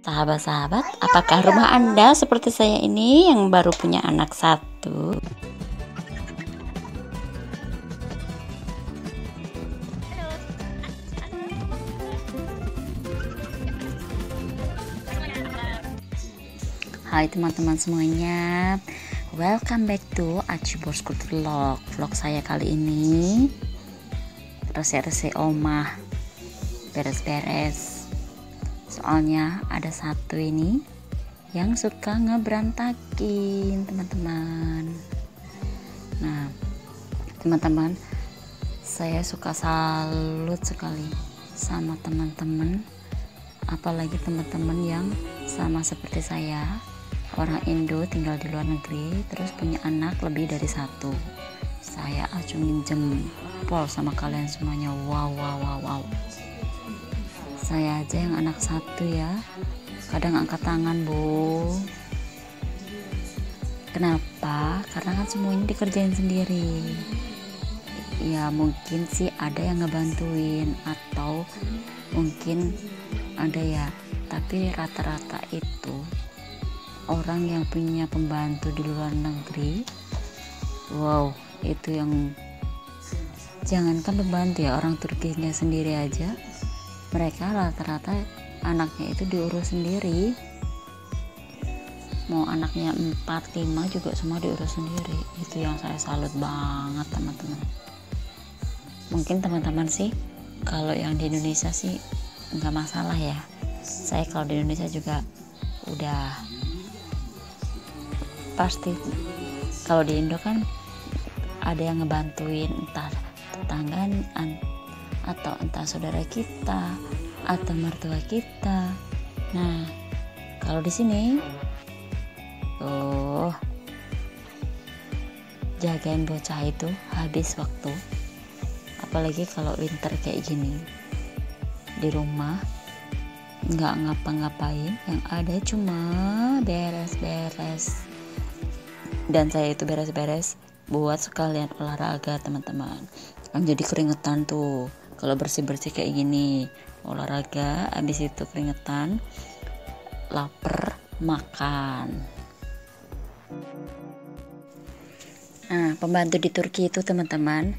Sahabat-sahabat, apakah rumah Anda seperti saya ini yang baru punya anak satu? Hai teman-teman semuanya, welcome back to Aci Bosku Vlog. Vlog saya kali ini rese-rese omah, beres-beres. Soalnya ada satu ini yang suka ngeberantakin teman-teman. Nah teman-teman, saya suka salut sekali sama teman-teman, apalagi teman-teman yang sama seperti saya, orang Indo tinggal di luar negeri terus punya anak lebih dari satu. Saya acungin jempol sama kalian semuanya. Wow. Saya aja yang anak satu ya, kadang angkat tangan bu. Kenapa? Karena kan semuanya dikerjain sendiri. Ya mungkin sih ada yang ngebantuin atau mungkin ada ya, tapi rata-rata itu orang yang punya pembantu di luar negeri, wow, itu yang jangankan pembantu ya, orang Turkinya sendiri aja, mereka rata-rata anaknya itu diurus sendiri. Mau anaknya 4-5 juga semua diurus sendiri. Itu yang saya salut banget teman-teman. Mungkin teman-teman sih kalau yang di Indonesia sih nggak masalah ya. Saya kalau di Indonesia juga udah pasti, kalau di Indo kan ada yang ngebantuin, entah tetangga atau entah saudara kita atau mertua kita. Nah kalau di sini jagain bocah itu habis waktu, apalagi kalau winter kayak gini di rumah nggak ngapa-ngapain, yang ada cuma beres-beres. Dan saya itu beres-beres buat sekalian olahraga teman-teman, kan jadi keringetan tuh kalau bersih-bersih kayak gini, olahraga habis itu keringetan, lapar, makan. Nah pembantu di Turki itu teman-teman,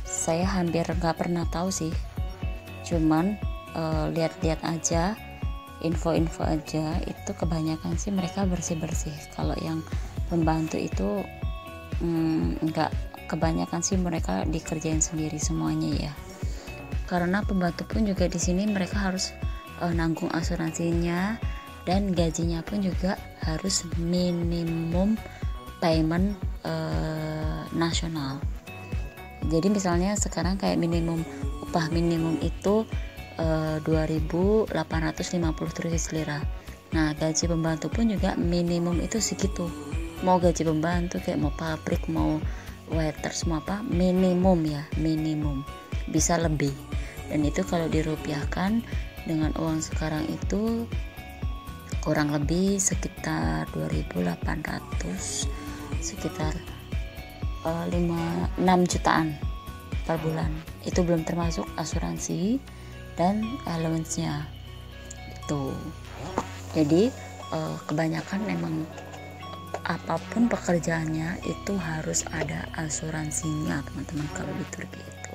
saya hampir nggak pernah tahu sih, cuman lihat-lihat aja, info-info aja, itu kebanyakan sih mereka bersih-bersih. Kalau yang pembantu itu enggak, kebanyakan sih mereka dikerjain sendiri semuanya ya. Karena pembantu pun juga di sini mereka harus nanggung asuransinya, dan gajinya pun juga harus minimum payment nasional. Jadi misalnya sekarang kayak upah minimum itu 2.850 Turkish lira. Nah gaji pembantu pun juga minimum itu segitu. Mau gaji pembantu kayak mau pabrik, mau waiters, mau apa, minimum ya, minimum, bisa lebih. Dan itu kalau dirupiahkan dengan uang sekarang itu kurang lebih sekitar 2.800, sekitar 6 jutaan per bulan. Itu belum termasuk asuransi dan allowance-nya itu. Jadi kebanyakan memang apapun pekerjaannya itu harus ada asuransinya teman-teman kalau di Turki itu.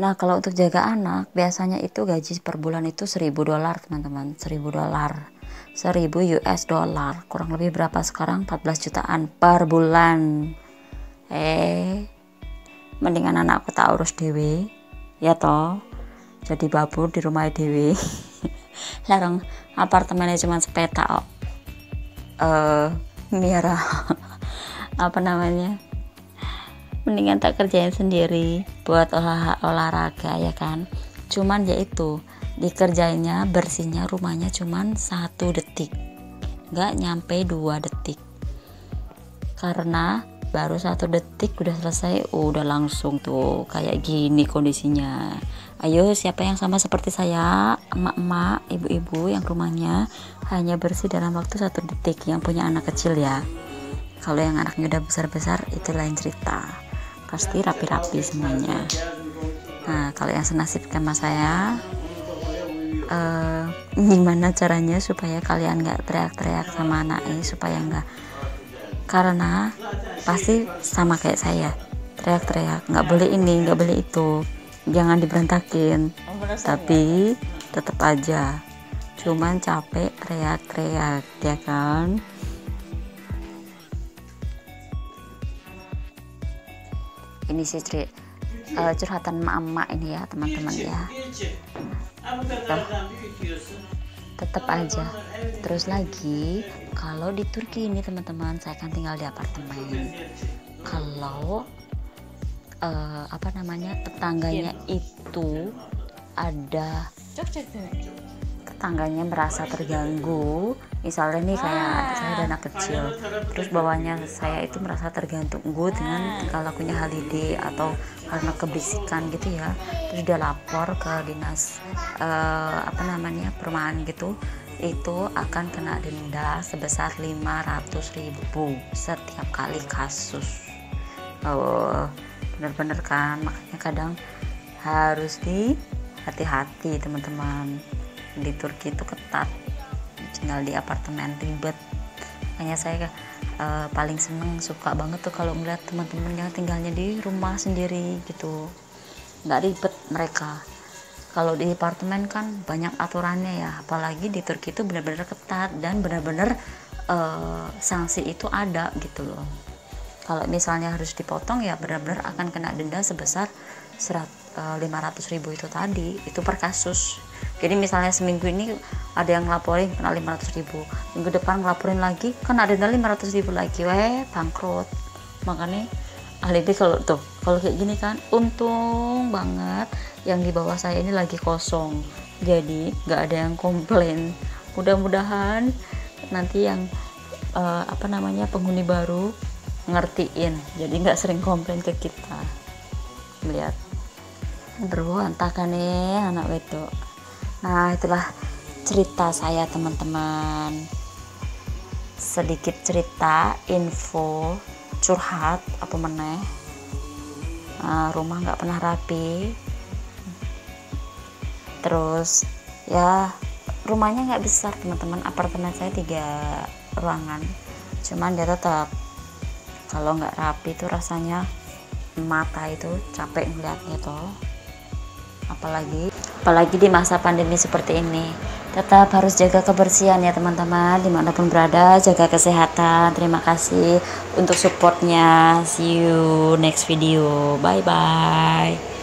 Nah kalau untuk jaga anak biasanya itu gaji per bulan itu $1.000 teman-teman, $1.000 US dollar, kurang lebih berapa sekarang, 14 jutaan per bulan. Mendingan anakku tak urus dewe ya toh, jadi babur di rumah dewe. Larang apartemennya cuma sepeta miara apa namanya, mendingan tak kerjain sendiri buat olahraga ya kan. Cuman ya itu dikerjainnya, bersihnya rumahnya cuman 1 detik, nggak nyampe 2 detik, karena baru 1 detik udah selesai, udah langsung tuh kayak gini kondisinya. Ayo siapa yang sama seperti saya, emak-emak, ibu-ibu yang rumahnya hanya bersih dalam waktu 1 detik, yang punya anak kecil ya. Kalau yang anaknya udah besar-besar itu lain cerita, pasti rapi-rapi semuanya. Nah, kalau yang senasib sama saya, gimana caranya supaya kalian nggak teriak-teriak sama anaknya, supaya nggak, karena pasti sama kayak saya, teriak-teriak nggak boleh ini, nggak boleh itu, jangan diberantakin, tapi tetap aja cuman capek teriak-teriak, ya kan. Ini sih curhatan emak-emak ini ya teman-teman ya. Tetap aja. Terus lagi kalau di Turki ini teman-teman, saya kan tinggal di apartemen. Kalau tetangganya itu ada tetangganya merasa terganggu, misalnya nih kayak saya ada anak kecil, terus bawahnya saya itu merasa terganggu dengan tingkah lakunya Halide atau karena keberisikan gitu ya, terus dia lapor ke dinas perumahan gitu, itu akan kena denda sebesar 500.000 setiap kali kasus. Bener-bener kan, makanya kadang harus hati-hati teman-teman. Di Turki itu ketat, tinggal di apartemen ribet, makanya saya paling suka banget tuh kalau melihat teman-teman yang tinggalnya di rumah sendiri gitu, nggak ribet mereka. Kalau di apartemen kan banyak aturannya ya, apalagi di Turki itu benar-benar ketat dan benar-benar sanksi itu ada gitu loh. Kalau misalnya harus dipotong ya benar-benar akan kena denda sebesar 500.000 itu tadi, itu per kasus. Jadi misalnya seminggu ini ada yang ngelaporin kena 500.000, minggu depan ngelaporin lagi kan ada denda 500.000 lagi, bangkrut. Makanya Halide kalau kayak gini kan untung banget yang di bawah saya ini lagi kosong, jadi nggak ada yang komplain. Mudah-mudahan nanti yang penghuni baru ngertiin, jadi nggak sering komplain ke kita. Lihat berontakan nih anak wedok. Nah, itulah cerita saya teman-teman, sedikit cerita, info, curhat apa meneh. Rumah nggak pernah rapi, terus ya rumahnya nggak besar teman-teman, apartemen saya 3 ruangan, cuman dia tetap kalau nggak rapi itu rasanya mata itu capek ngeliatnya toh. Apalagi di masa pandemi seperti ini, tetap harus jaga kebersihan ya teman-teman, dimanapun berada, jaga kesehatan. Terima kasih untuk supportnya. See you next video, bye bye.